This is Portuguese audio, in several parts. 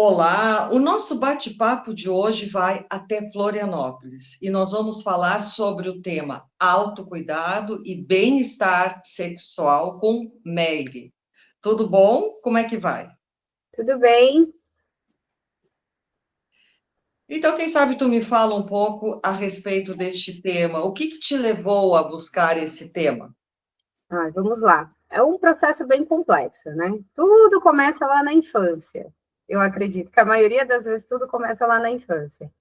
Olá, o nosso bate-papo de hoje vai até Florianópolis e nós vamos falar sobre o tema autocuidado e bem-estar sexual com Meire. Tudo bom? Como é que vai? Tudo bem? Então, quem sabe tu me fala um pouco a respeito deste tema. O que te levou a buscar esse tema? Vamos lá. É um processo bem complexo, né? Tudo começa lá na infância. Eu acredito que a maioria das vezes tudo começa lá na infância.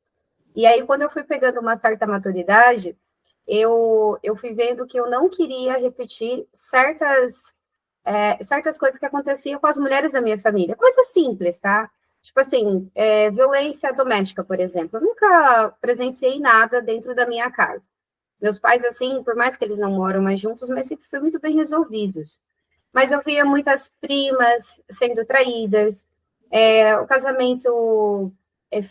E aí, quando eu fui pegando uma certa maturidade, eu fui vendo que eu não queria repetir certas coisas que aconteciam com as mulheres da minha família. Coisas simples, tá? Tipo assim, violência doméstica, por exemplo. Eu nunca presenciei nada dentro da minha casa. Meus pais, assim, por mais que eles não moram mais juntos, mas sempre foi muito bem resolvidos. Mas eu via muitas primas sendo traídas, o casamento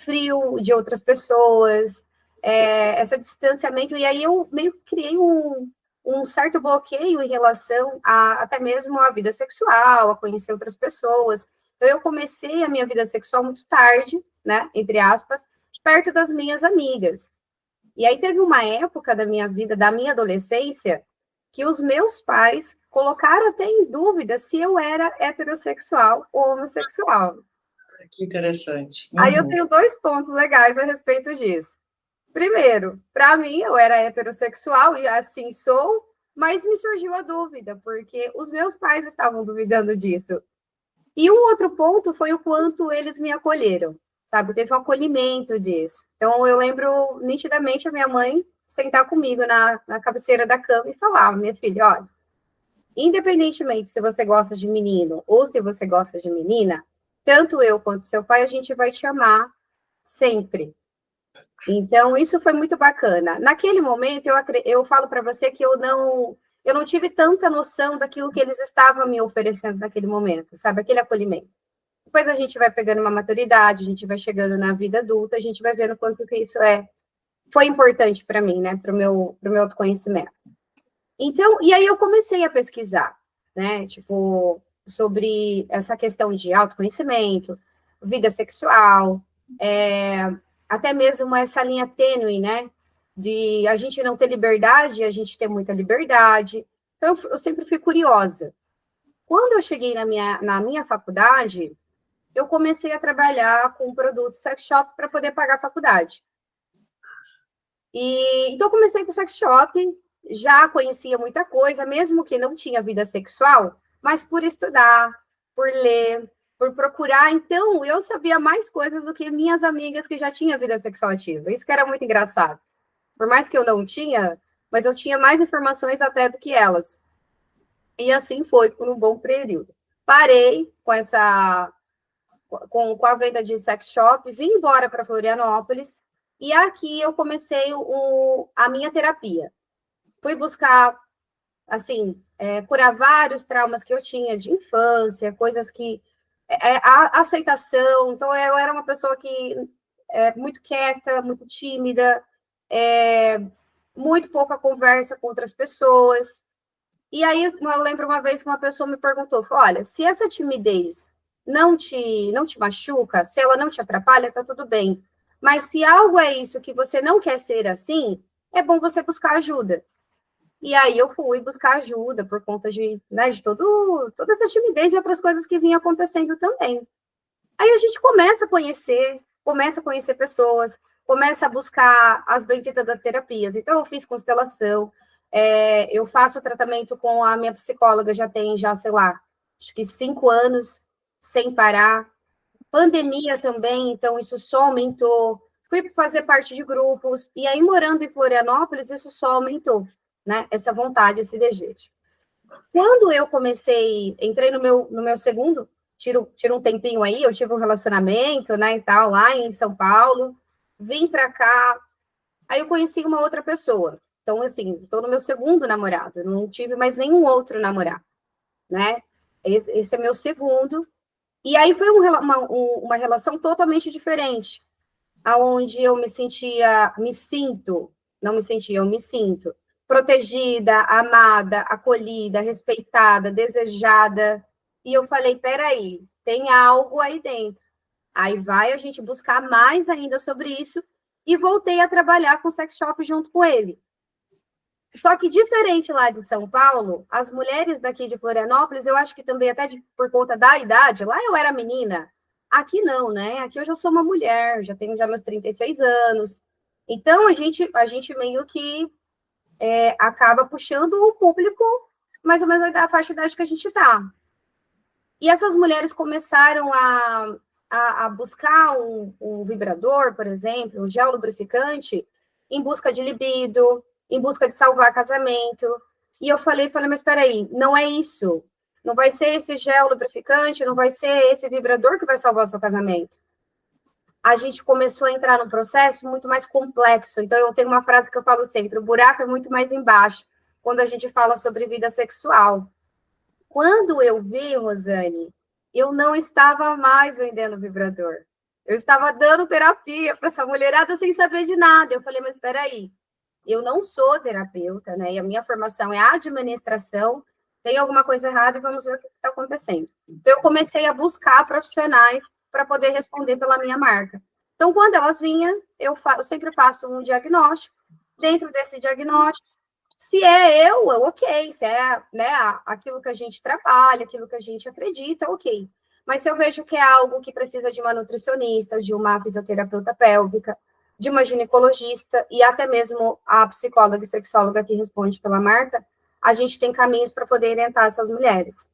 frio de outras pessoas, esse distanciamento, e aí eu meio que criei um certo bloqueio em relação a até mesmo a vida sexual, a conhecer outras pessoas. Então, eu comecei a minha vida sexual muito tarde, né, entre aspas, perto das minhas amigas. E aí teve uma época da minha vida, da minha adolescência, que os meus pais colocaram até em dúvida se eu era heterossexual ou homossexual. Que interessante. Aí eu Uhum. tenho dois pontos legais a respeito disso. Primeiro, para mim, eu era heterossexual e assim sou, mas me surgiu a dúvida, porque os meus pais estavam duvidando disso. E um outro ponto foi o quanto eles me acolheram, sabe? Teve um acolhimento disso. Então, eu lembro nitidamente a minha mãe sentar comigo na cabeceira da cama e falar: minha filha, olha, independentemente se você gosta de menino ou se você gosta de menina, tanto eu quanto seu pai, a gente vai te amar sempre. Então, isso foi muito bacana. Naquele momento, eu falo para você que eu não tive tanta noção daquilo que eles estavam me oferecendo naquele momento, sabe? Aquele acolhimento. Depois a gente vai pegando uma maturidade, a gente vai chegando na vida adulta, a gente vai vendo quanto que isso foi importante para mim, né? Para o meu autoconhecimento. Então, e aí eu comecei a pesquisar, né? Tipo, sobre essa questão de autoconhecimento, vida sexual, até mesmo essa linha tênue, né? De a gente não ter liberdade, a gente ter muita liberdade. Então, eu sempre fui curiosa. Quando eu cheguei na minha faculdade, eu comecei a trabalhar com produtos sex shop para poder pagar a faculdade. Então, eu comecei com sex shop, já conhecia muita coisa, mesmo que não tinha vida sexual, mas por estudar, por ler, por procurar. Então, eu sabia mais coisas do que minhas amigas que já tinham vida sexual ativa. Isso que era muito engraçado. Por mais que eu não tinha, mas eu tinha mais informações até do que elas. E assim foi por um bom período. Parei com a venda de sex shop, vim embora para Florianópolis e aqui eu comecei a minha terapia. Fui buscar, assim, curar vários traumas que eu tinha de infância, coisas que. A aceitação. Então, eu era uma pessoa que muito quieta, muito tímida, é, muito pouca conversa com outras pessoas. E aí eu lembro uma vez que uma pessoa me perguntou, falou, olha, se essa timidez não te machuca, se ela não te atrapalha, tá tudo bem. Mas se algo é isso que você não quer ser assim, é bom você buscar ajuda. E aí eu fui buscar ajuda por conta de, né, de toda essa timidez e outras coisas que vinham acontecendo também. Aí a gente começa a conhecer pessoas, começa a buscar as benditas das terapias. Então, eu fiz constelação, eu faço tratamento com a minha psicóloga, já, sei lá, acho que 5 anos, sem parar. Pandemia também, então isso só aumentou. Fui fazer parte de grupos, e aí morando em Florianópolis, isso só aumentou, né? Essa vontade, esse desejo. Quando eu entrei no meu segundo, tiro um tempinho aí, eu tive um relacionamento, né, e tal, lá em São Paulo, vim para cá, aí eu conheci uma outra pessoa. Então, assim, estou no meu segundo namorado, não tive mais nenhum outro namorado, né? Esse é meu segundo. E aí foi uma relação totalmente diferente, aonde eu me sinto, não me sentia, eu me sinto protegida, amada, acolhida, respeitada, desejada. E eu falei, peraí, tem algo aí dentro. Aí vai a gente buscar mais ainda sobre isso e voltei a trabalhar com sex shop junto com ele. Só que diferente lá de São Paulo, as mulheres daqui de Florianópolis, eu acho que também até por conta da idade, lá eu era menina, aqui não, né? Aqui eu já sou uma mulher, já tenho já meus 36 anos. Então a gente meio que acaba puxando o público mais ou menos da faixa de idade que a gente está. E essas mulheres começaram a buscar um vibrador, por exemplo, um gel lubrificante, em busca de libido, em busca de salvar casamento. E eu falei, mas espera aí, não é isso. Não vai ser esse gel lubrificante, não vai ser esse vibrador que vai salvar o seu casamento. A gente começou a entrar num processo muito mais complexo. Então, eu tenho uma frase que eu falo sempre, o buraco é muito mais embaixo, quando a gente fala sobre vida sexual. Quando eu vi, Rosane, eu não estava mais vendendo vibrador. Eu estava dando terapia para essa mulherada sem saber de nada. Eu falei, mas espera aí, eu não sou terapeuta, né? E a minha formação é administração. Tem alguma coisa errada e vamos ver o que está acontecendo. Então, eu comecei a buscar profissionais para poder responder pela minha marca. Então, quando elas vinham, eu sempre faço um diagnóstico. Dentro desse diagnóstico, se é eu, ok. Se é, né, aquilo que a gente trabalha, aquilo que a gente acredita, ok. Mas se eu vejo que é algo que precisa de uma nutricionista, de uma fisioterapeuta pélvica, de uma ginecologista e até mesmo a psicóloga e sexóloga que responde pela marca, a gente tem caminhos para poder orientar essas mulheres.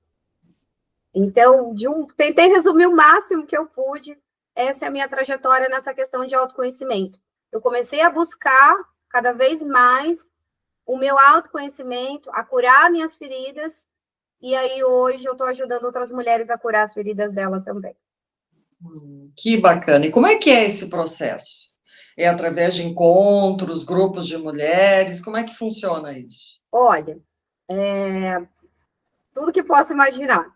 Então, tentei resumir o máximo que eu pude. Essa é a minha trajetória nessa questão de autoconhecimento. Eu comecei a buscar cada vez mais o meu autoconhecimento, a curar minhas feridas, e aí hoje eu estou ajudando outras mulheres a curar as feridas dela também. Que bacana. E como é que é esse processo? É através de encontros, grupos de mulheres? Como é que funciona isso? Olha, tudo que posso imaginar.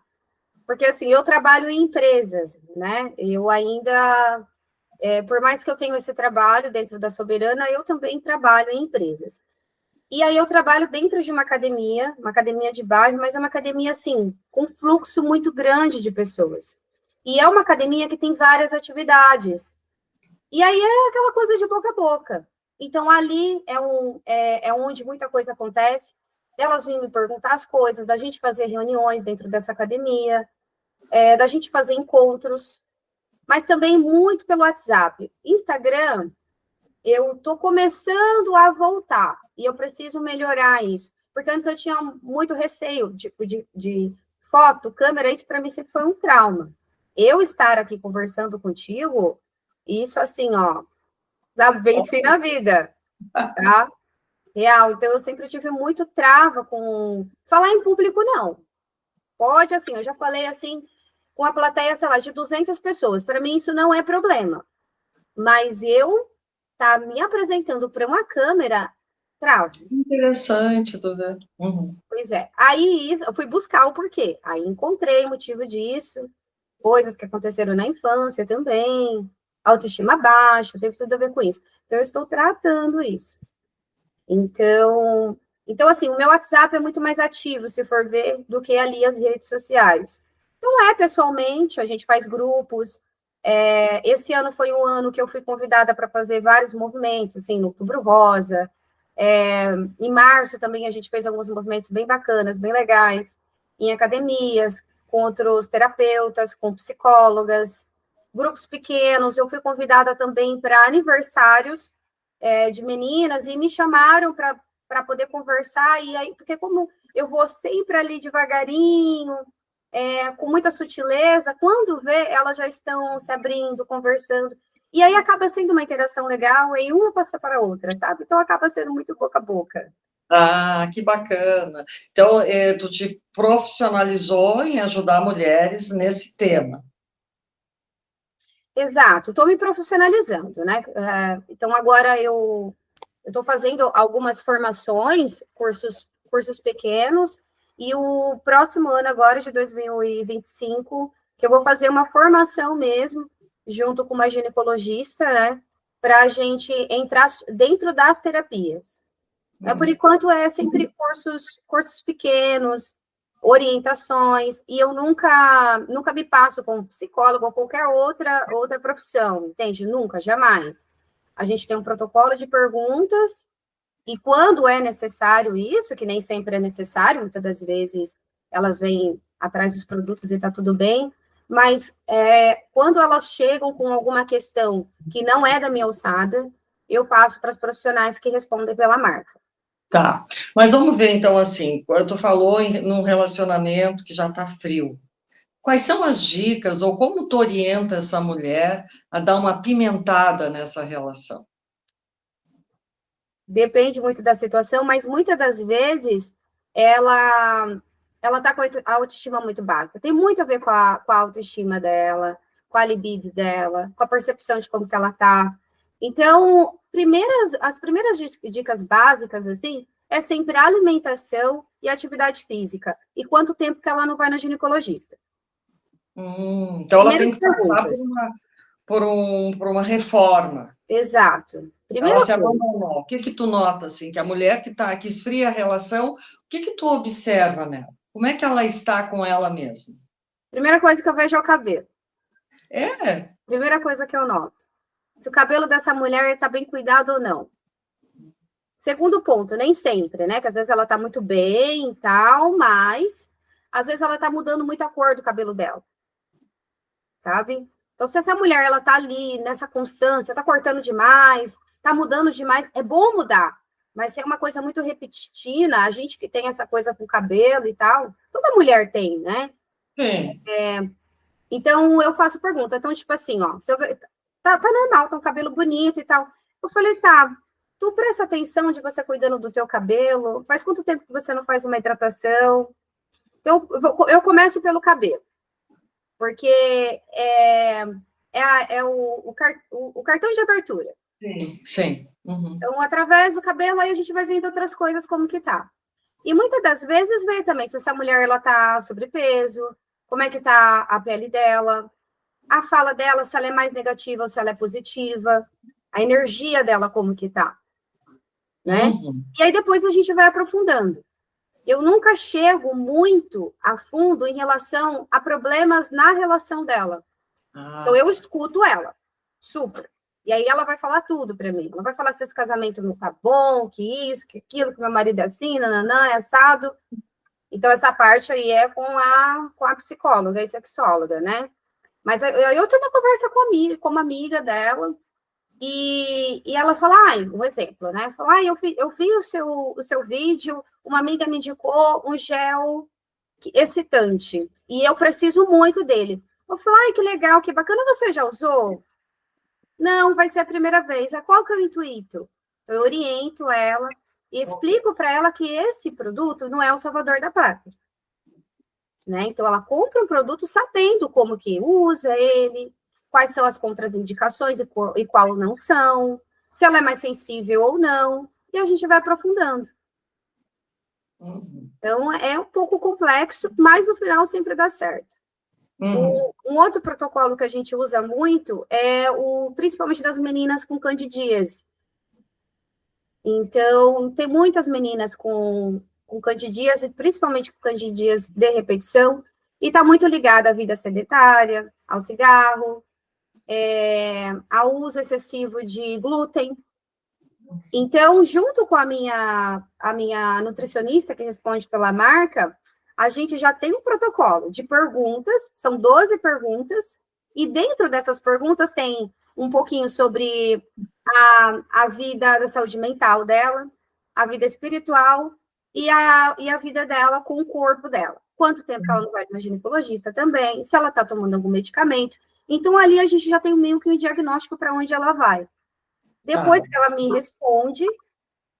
Porque, assim, eu trabalho em empresas, né? Eu ainda, por mais que eu tenha esse trabalho dentro da Soberana, eu também trabalho em empresas. E aí eu trabalho dentro de uma academia de bairro, mas é uma academia, assim, com fluxo muito grande de pessoas. E é uma academia que tem várias atividades. E aí é aquela coisa de boca a boca. Então, ali é onde muita coisa acontece. Elas vêm me perguntar as coisas, da gente fazer reuniões dentro dessa academia, da gente fazer encontros, mas também muito pelo WhatsApp. Instagram, eu estou começando a voltar, e eu preciso melhorar isso. Porque antes eu tinha muito receio de foto, câmera, isso para mim sempre foi um trauma. Eu estar aqui conversando contigo, isso assim, ó, já venci na vida, tá? Real. Então, eu sempre tive muito trava com falar em público, não. Pode, assim, eu já falei assim, com a plateia, sei lá, de 200 pessoas. Para mim, isso não é problema. Mas eu tá me apresentando para uma câmera, travo. Interessante, tô vendo. Uhum. Pois é. Aí eu fui buscar o porquê. Aí encontrei o motivo disso, coisas que aconteceram na infância também, autoestima baixa, teve tudo a ver com isso. Então, eu estou tratando isso. Então, assim, o meu WhatsApp é muito mais ativo, se for ver, do que ali as redes sociais. Então, pessoalmente, a gente faz grupos. Esse ano foi um ano que eu fui convidada para fazer vários movimentos, assim, no Outubro Rosa. Em março também a gente fez alguns movimentos bem bacanas, bem legais, em academias, com outros terapeutas, com psicólogas, grupos pequenos. Eu fui convidada também para aniversários de meninas e me chamaram para poder conversar, e aí, porque como eu vou sempre ali devagarinho, com muita sutileza, quando vê, elas já estão se abrindo, conversando, e aí acaba sendo uma interação legal, e uma passa para a outra, sabe? Então, acaba sendo muito boca a boca. Ah, que bacana. Então, tu te profissionalizou em ajudar mulheres nesse tema. Exato, estou me profissionalizando, né? Então, agora eu estou fazendo algumas formações, cursos pequenos, e o próximo ano, agora, de 2025, que eu vou fazer uma formação mesmo, junto com uma ginecologista, né? Para a gente entrar dentro das terapias. Por enquanto, é sempre cursos pequenos, orientações, e eu nunca me passo como psicólogo ou qualquer outra profissão, entende? Nunca, jamais. A gente tem um protocolo de perguntas, e quando é necessário isso, que nem sempre é necessário, muitas das vezes elas vêm atrás dos produtos e está tudo bem, mas quando elas chegam com alguma questão que não é da minha alçada, eu passo para as profissionais que respondem pela marca. Tá, mas vamos ver então assim, tu falou num relacionamento que já está frio. Quais são as dicas ou como tu orienta essa mulher a dar uma pimentada nessa relação? Depende muito da situação, mas muitas das vezes ela está com a autoestima muito baixa. Tem muito a ver com a autoestima dela, com a libido dela, com a percepção de como que ela está. Então, as primeiras dicas básicas, assim, é sempre a alimentação e atividade física. E quanto tempo que ela não vai na ginecologista. Então, ela tem que passar por uma reforma. Exato. Ela se abandonou. O que tu nota, assim, que a mulher que esfria a relação, o que tu observa nela? Como é que ela está com ela mesma? Primeira coisa que eu vejo é o cabelo. É? Primeira coisa que eu noto. Se o cabelo dessa mulher está bem cuidado ou não. Segundo ponto, nem sempre, né? Que às vezes ela tá muito bem e tal, mas às vezes ela tá mudando muito a cor do cabelo dela. Sabe? Então, se essa mulher, ela tá ali nessa constância, tá cortando demais, tá mudando demais, é bom mudar. Mas se é uma coisa muito repetitiva, a gente que tem essa coisa com o cabelo e tal, toda mulher tem, né? Sim. Então, eu faço pergunta. Então, tipo assim, ó, se eu ver, tá normal, tá um cabelo bonito e tal. Eu falei, tá, tu presta atenção de você cuidando do teu cabelo? Faz quanto tempo que você não faz uma hidratação? Então, eu começo pelo cabelo. Porque é o cartão de abertura. Sim. Uhum. Então, através do cabelo, aí a gente vai vendo outras coisas como que tá. E muitas das vezes vê também se essa mulher, ela tá sobrepeso, como é que tá a pele dela, a fala dela, se ela é mais negativa ou se ela é positiva, a energia dela como que tá, né? Uhum. E aí depois a gente vai aprofundando. Eu nunca chego muito a fundo em relação a problemas na relação dela. Então eu escuto ela, super. E aí ela vai falar tudo para mim. Ela vai falar se esse casamento não tá bom, que isso, que aquilo, que meu marido é assim, nananã, é assado. Então essa parte aí é com a psicóloga e sexóloga, né? Mas eu tenho uma conversa com uma amiga dela, e ela fala, um exemplo, né? Fala, eu vi o seu vídeo, uma amiga me indicou um gel excitante, e eu preciso muito dele. Eu falei, que legal, que bacana, você já usou? Não, vai ser a primeira vez. Qual que é o intuito? Eu oriento ela e explico para ela que esse produto não é o salvador da pátria. Né? Então, ela compra um produto sabendo como que usa ele, quais são as contraindicações e qual não são, se ela é mais sensível ou não, e a gente vai aprofundando. Uhum. Então, é um pouco complexo, mas no final sempre dá certo. Uhum. Um outro protocolo que a gente usa muito é principalmente das meninas com candidíase. Então, tem muitas meninas com candidíase, principalmente com candidíase de repetição, e está muito ligada à vida sedentária, ao cigarro, ao uso excessivo de glúten. Então, junto com a minha nutricionista, que responde pela marca, a gente já tem um protocolo de perguntas, são 12 perguntas, e dentro dessas perguntas tem um pouquinho sobre a vida da saúde mental dela, a vida espiritual e a vida dela com o corpo dela. Quanto tempo ela não vai no ginecologista também, se ela está tomando algum medicamento. Então, ali a gente já tem meio que um diagnóstico para onde ela vai. Depois que ela me responde,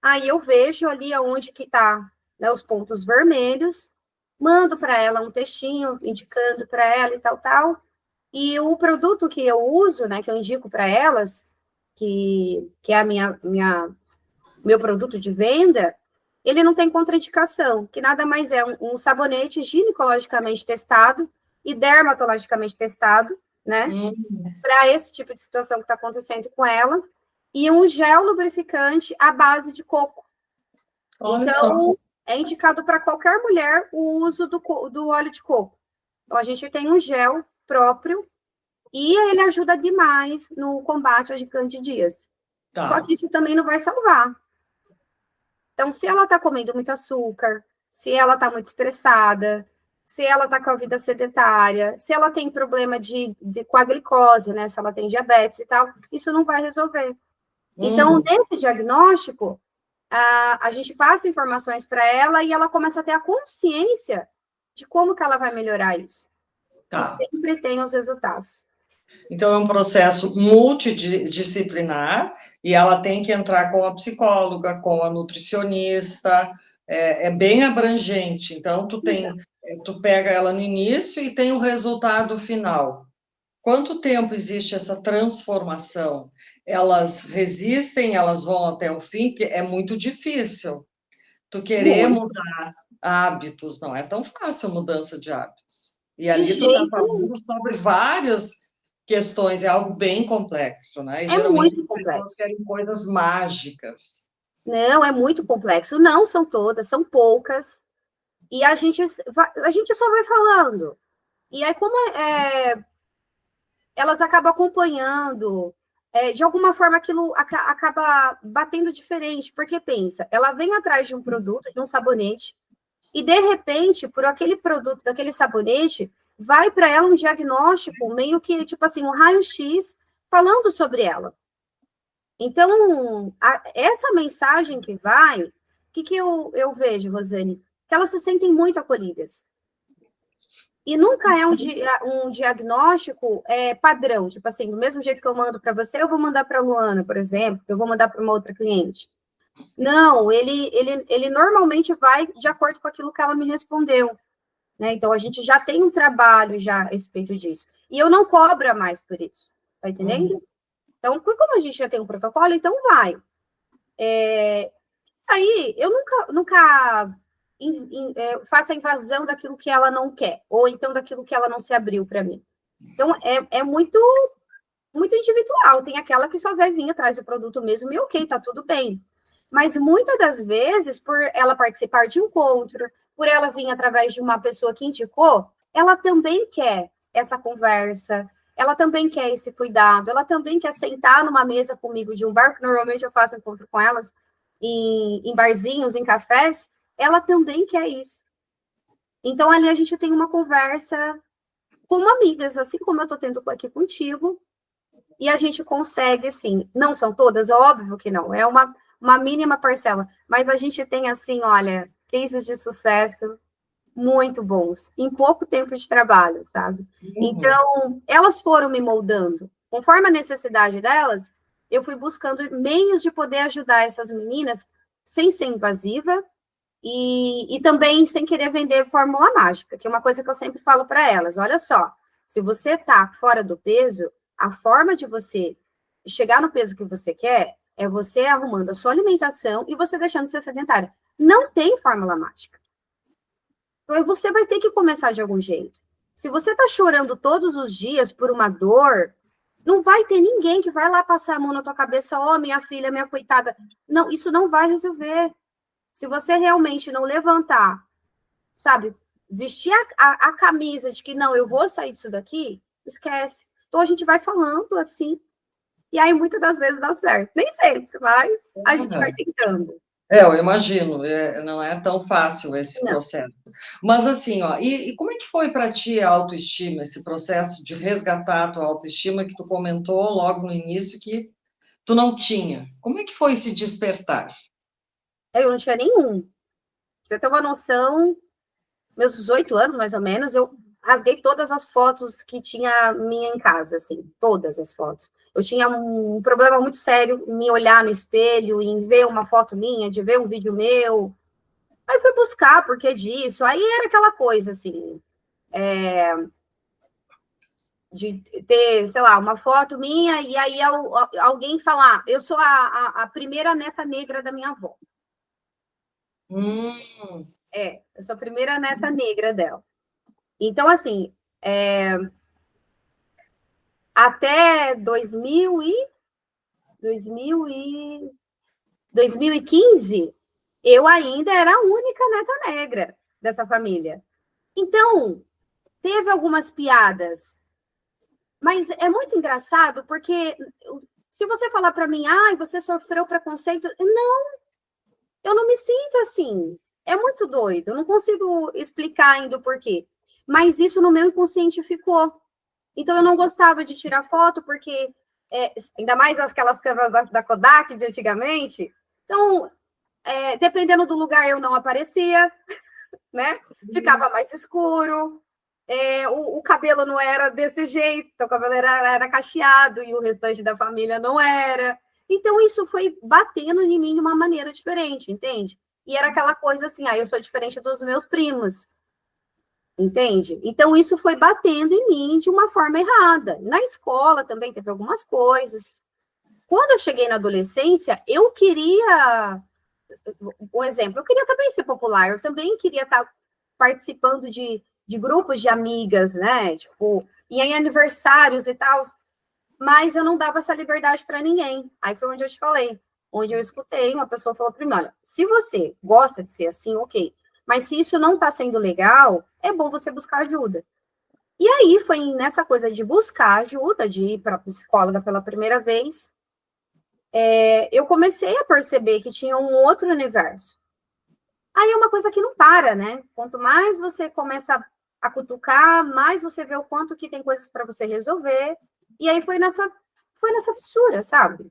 aí eu vejo ali aonde que tá, né, os pontos vermelhos, mando para ela um textinho indicando para ela e tal. E o produto que eu uso, né, que eu indico para elas, que é meu produto de venda, ele não tem contraindicação, que nada mais é um sabonete ginecologicamente testado e dermatologicamente testado, né, para esse tipo de situação que está acontecendo com ela, e um gel lubrificante à base de coco. Olha então, é indicado para qualquer mulher o uso do óleo de coco. Então, a gente tem um gel próprio e ele ajuda demais no combate às candidíase. Só Tá. que isso também não vai salvar. Então, se ela está comendo muito açúcar, se ela está muito estressada, se ela está com a vida sedentária, se ela tem problema com a glicose, né? Se ela tem diabetes e tal, isso não vai resolver. Então, nesse diagnóstico, a gente passa informações para ela e ela começa a ter a consciência de como que ela vai melhorar isso. E Tá. sempre tem os resultados. Então, é um processo multidisciplinar e ela tem que entrar com a psicóloga, com a nutricionista, é bem abrangente. Então, tu pega ela no início e tem o resultado final. Quanto tempo existe essa transformação? Elas resistem, elas vão até o fim, porque é muito difícil. Tu querer mudar hábitos, não é tão fácil a mudança de hábitos. E De ali tu está jeito nenhum. falando sobre várias questões, é algo bem complexo, né? E É geralmente muito as pessoas complexo. querem coisas mágicas. Não, é muito complexo. Não são todas, são poucas. E a gente só vai falando. E aí, como elas acabam acompanhando, de alguma forma aquilo acaba batendo diferente, porque pensa, ela vem atrás de um produto, de um sabonete, e de repente, por aquele produto, daquele sabonete, vai para ela um diagnóstico, meio que, tipo assim, um raio-x falando sobre ela. Então, essa mensagem que vai, o que eu vejo, Rosane? Que elas se sentem muito acolhidas. E nunca é um diagnóstico padrão, tipo assim, do mesmo jeito que eu mando para você, eu vou mandar para a Luana, por exemplo, eu vou mandar para uma outra cliente. Não, ele normalmente vai de acordo com aquilo que ela me respondeu. Né? Então, a gente já tem um trabalho já a respeito disso. E eu não cobro mais por isso, tá entendendo? Então, como a gente já tem um protocolo, então vai. Aí, eu nunca faço a invasão daquilo que ela não quer, ou então daquilo que ela não se abriu para mim. Então, é muito, muito individual. Tem aquela que só vai vir atrás do produto mesmo, e ok, tá tudo bem. Mas muitas das vezes, por ela participar de encontro, por ela vir através de uma pessoa que indicou, ela também quer essa conversa, ela também quer esse cuidado, ela também quer sentar numa mesa comigo de um bar, que normalmente eu faço encontro com elas em barzinhos, em cafés, ela também quer isso. Então, ali a gente tem uma conversa como amigas, assim como eu estou tendo aqui contigo, e a gente consegue, assim, não são todas, óbvio que não, é uma mínima parcela, mas a gente tem, assim, olha, cases de sucesso muito bons, em pouco tempo de trabalho, sabe? Então, elas foram me moldando. Conforme a necessidade delas, eu fui buscando meios de poder ajudar essas meninas sem ser invasiva e também sem querer vender fórmula mágica, que é uma coisa que eu sempre falo para elas. Olha só, se você está fora do peso, a forma de você chegar no peso que você quer é você arrumando a sua alimentação e você deixando de ser sedentária. Não tem fórmula mágica. Então, você vai ter que começar de algum jeito. Se você está chorando todos os dias por uma dor, não vai ter ninguém que vai lá passar a mão na tua cabeça, ó, minha filha, minha coitada. Não, isso não vai resolver. Se você realmente não levantar, sabe, vestir a camisa de que não, eu vou sair disso daqui, esquece. Então a gente vai falando assim, e aí muitas das vezes dá certo. Nem sempre, mas a gente vai tentando. Eu imagino, não é tão fácil esse Não. processo. Mas assim, ó, e como é que foi para ti a autoestima, esse processo de resgatar a tua autoestima que tu comentou logo no início que tu não tinha? Como é que foi esse despertar? Eu não tinha nenhum. Pra você ter uma noção, meus 18 anos, mais ou menos, eu rasguei todas as fotos que tinha minha em casa, assim, todas as fotos. Eu tinha um problema muito sério em me olhar no espelho, em ver uma foto minha, de ver um vídeo meu. Aí fui buscar por que disso. Aí era aquela coisa, assim, de ter, sei lá, uma foto minha e aí alguém falar, eu sou a primeira neta negra da minha avó. Eu sou a primeira neta negra dela. Então, assim, até 2015, Eu ainda era a única neta negra dessa família. Então, teve algumas piadas, mas é muito engraçado porque se você falar para mim, você sofreu preconceito, não, eu não me sinto assim. É muito doido, eu não consigo explicar ainda o porquê. Mas isso no meu inconsciente ficou. Então, eu não gostava de tirar foto, porque, ainda mais aquelas câmeras da Kodak de antigamente. Então, dependendo do lugar, eu não aparecia, né? Ficava mais escuro. O cabelo não era desse jeito, então o cabelo era cacheado e o restante da família não era. Então, isso foi batendo em mim de uma maneira diferente, entende? E era aquela coisa assim, eu sou diferente dos meus primos, entende? Então, isso foi batendo em mim de uma forma errada. Na escola também teve algumas coisas. Quando eu cheguei na adolescência, eu queria, um exemplo, eu queria também ser popular, eu também queria estar participando de grupos de amigas, né? Tipo, e em aniversários e tal, mas eu não dava essa liberdade para ninguém. Aí foi onde eu te falei, onde eu escutei, uma pessoa falou para mim: olha, se você gosta de ser assim, ok, mas se isso não está sendo legal, é bom você buscar ajuda. E aí foi nessa coisa de buscar ajuda, de ir para a psicóloga pela primeira vez, eu comecei a perceber que tinha um outro universo. Aí é uma coisa que não para, né? Quanto mais você começa a cutucar, mais você vê o quanto que tem coisas para você resolver. E aí foi nessa fissura, sabe?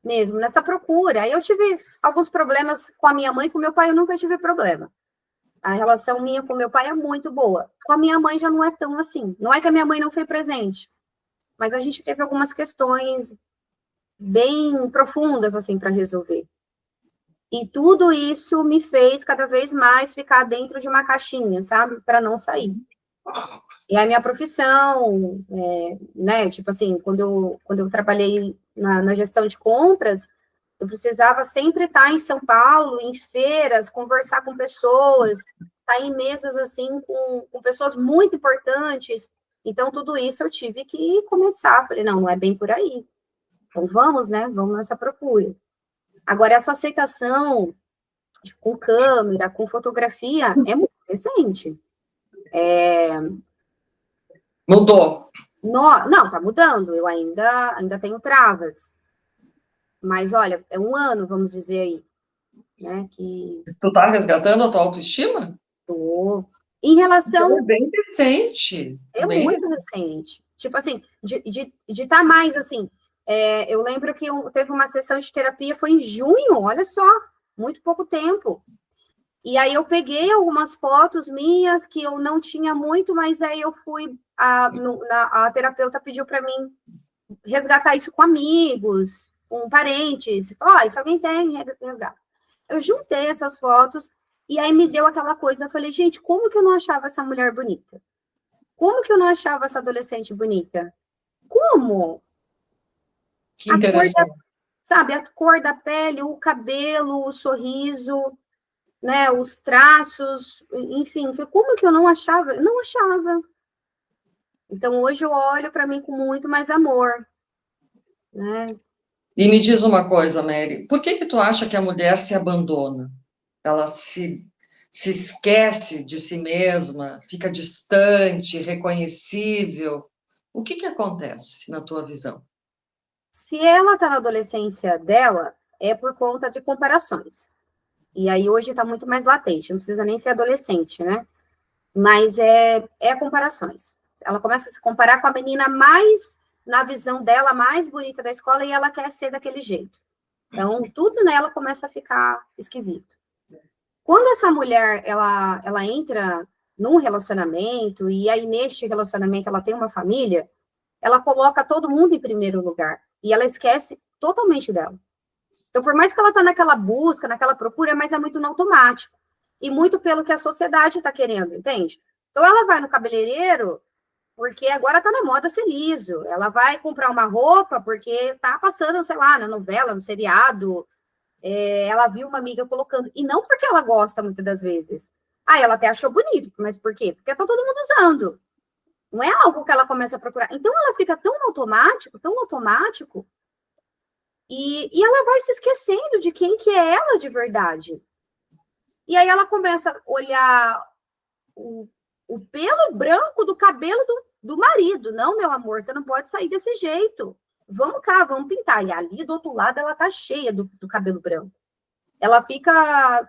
Mesmo, nessa procura. Aí eu tive alguns problemas com a minha mãe, com meu pai eu nunca tive problema. A relação minha com meu pai é muito boa. Com a minha mãe já não é tão assim. Não é que a minha mãe não foi presente, mas a gente teve algumas questões bem profundas, assim, para resolver. E tudo isso me fez cada vez mais ficar dentro de uma caixinha, sabe? Para não sair. E a minha profissão, né? Tipo assim, quando eu trabalhei na gestão de compras, eu precisava sempre estar em São Paulo, em feiras, conversar com pessoas, estar em mesas assim com pessoas muito importantes. Então, tudo isso eu tive que começar. Falei, não é bem por aí. Então, vamos, né? Vamos nessa procura. Agora, essa aceitação com câmera, com fotografia, é muito recente. Mudou. Não, tá mudando. Eu ainda tenho travas. Mas, olha, é um ano, vamos dizer aí, né? Que Tu tá resgatando a tua autoestima? tô. Em relação. Então, é bem recente. É Bem muito recente. Tipo assim, de estar mais assim. Eu lembro que teve uma sessão de terapia, foi em junho, olha só, muito pouco tempo. E aí eu peguei algumas fotos minhas que eu não tinha muito, mas aí eu fui, a terapeuta pediu para mim resgatar isso com amigos, com parentes. Falou, se alguém tem, resgata. Eu juntei essas fotos e aí me deu aquela coisa, eu falei, gente, como que eu não achava essa mulher bonita? Como que eu não achava essa adolescente bonita? Como? que A cor interessante. sabe, a cor da pele, o cabelo, o sorriso, né, os traços, enfim, como que eu não achava? Não achava. Então, hoje eu olho para mim com muito mais amor, né? E me diz uma coisa, Mary, por que tu acha que a mulher se abandona? Ela se esquece de si mesma, fica distante, reconhecível. O que acontece na tua visão? Se ela está na adolescência dela, é por conta de comparações. E aí hoje está muito mais latente, não precisa nem ser adolescente, né? Mas é comparações. Ela começa a se comparar com a menina mais, na visão dela, mais bonita da escola e ela quer ser daquele jeito. Então, tudo nela começa a ficar esquisito. Quando essa mulher, ela entra num relacionamento e aí neste relacionamento ela tem uma família, ela coloca todo mundo em primeiro lugar e ela esquece totalmente dela. Então, por mais que ela tá naquela busca, naquela procura, mas é muito no automático. E muito pelo que a sociedade está querendo, entende? Então, ela vai no cabeleireiro porque agora tá na moda ser liso. Ela vai comprar uma roupa porque tá passando, sei lá, na novela, no seriado. Ela viu uma amiga colocando. E não porque ela gosta, muitas das vezes. Ela até achou bonito. Mas por quê? Porque tá todo mundo usando. Não é algo que ela começa a procurar. Então, ela fica tão automático, e ela vai se esquecendo de quem que é ela de verdade. E aí ela começa a olhar o pelo branco do cabelo do marido. Não, meu amor, você não pode sair desse jeito. Vamos cá, vamos pintar. E ali do outro lado ela tá cheia do cabelo branco. Ela fica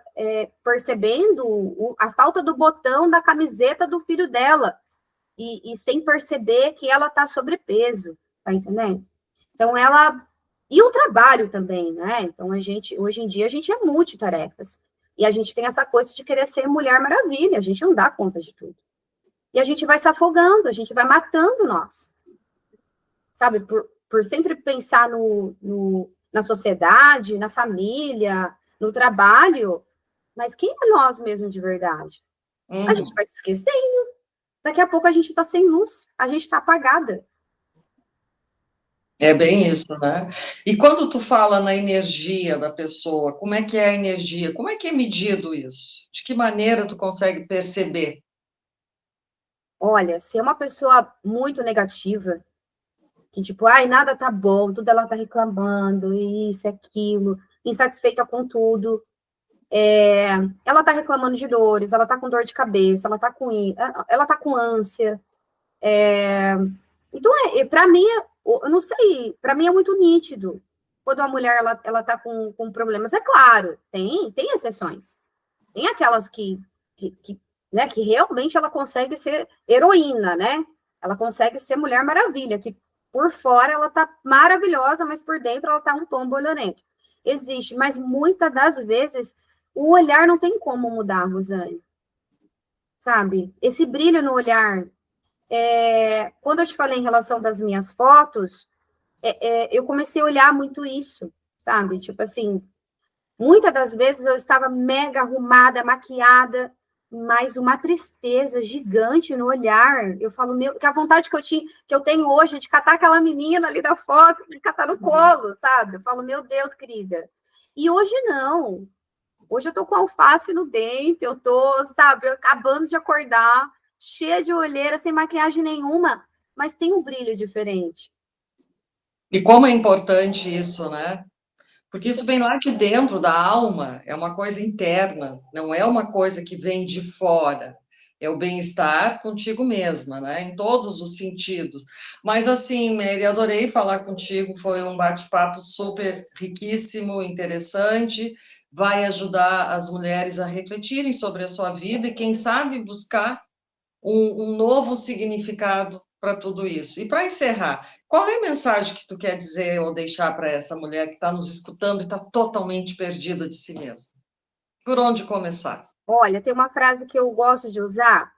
percebendo a falta do botão da camiseta do filho dela. E sem perceber que ela tá sobrepeso, tá entendendo? Então ela... E o trabalho também, né? Então hoje em dia a gente é multitarefas. E a gente tem essa coisa de querer ser Mulher Maravilha, a gente não dá conta de tudo. E a gente vai se afogando, a gente vai matando nós. Sabe, por sempre pensar na sociedade, na família, no trabalho, mas quem é nós mesmo de verdade? A gente vai se esquecendo. Daqui a pouco a gente está sem luz, a gente está apagada. É bem isso, né? E quando tu fala na energia da pessoa, como é que é a energia? Como é que é medido isso? De que maneira tu consegue perceber? Olha, se é uma pessoa muito negativa, que tipo, ai, nada tá bom, tudo ela tá reclamando, isso, aquilo, insatisfeita com tudo, ela tá reclamando de dores, ela tá com dor de cabeça, ela tá com ânsia. Então, para mim, eu não sei, para mim é muito nítido quando a mulher ela tá com problemas. É claro, tem exceções. Tem aquelas né, que realmente ela consegue ser heroína, né? Ela consegue ser Mulher Maravilha, que por fora ela tá maravilhosa, mas por dentro ela tá um tom bolorento. Existe, mas muitas das vezes o olhar não tem como mudar, Rosane. Sabe? Esse brilho no olhar. Quando eu te falei em relação das minhas fotos, eu comecei a olhar muito isso, sabe? Tipo assim, muitas das vezes eu estava mega arrumada, maquiada, mas uma tristeza gigante no olhar. Eu falo, meu, que a vontade que eu tenho hoje é de catar aquela menina ali da foto, de catar no colo, sabe? Eu falo, meu Deus, querida. E hoje não. Hoje eu tô com alface no dente, eu tô, sabe, acabando de acordar, cheia de olheira, sem maquiagem nenhuma, mas tem um brilho diferente. E como é importante isso, né? Porque isso vem lá de dentro da alma, é uma coisa interna, não é uma coisa que vem de fora. É o bem-estar contigo mesma, né? Em todos os sentidos. Mas assim, Mary, adorei falar contigo, foi um bate-papo super riquíssimo, interessante, vai ajudar as mulheres a refletirem sobre a sua vida e, quem sabe, buscar um novo significado para tudo isso. E para encerrar, qual é a mensagem que tu quer dizer ou deixar para essa mulher que está nos escutando e está totalmente perdida de si mesma? Por onde começar? Olha, tem uma frase que eu gosto de usar.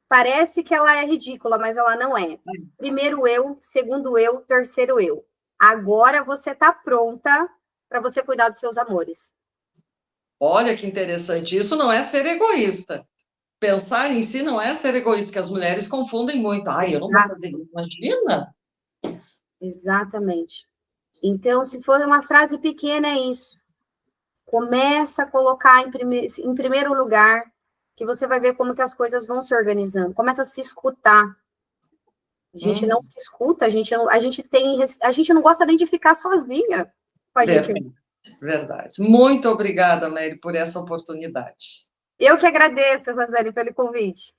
Parece que ela é ridícula, mas ela não é. Primeiro eu, segundo eu, terceiro eu. Agora você está pronta para você cuidar dos seus amores. Olha que interessante. Isso não é ser egoísta. Pensar em si não é ser egoísta, que as mulheres confundem muito. Ai, eu não vou fazer isso. Imagina. Exatamente. Então, se for uma frase pequena, é isso. Começa a colocar em primeiro lugar, que você vai ver como que as coisas vão se organizando. Começa a se escutar. A gente não se escuta, a gente não gosta nem de ficar sozinha com a gente. Verdade. Muito obrigada, Mary, por essa oportunidade. Eu que agradeço, Rosane, pelo convite.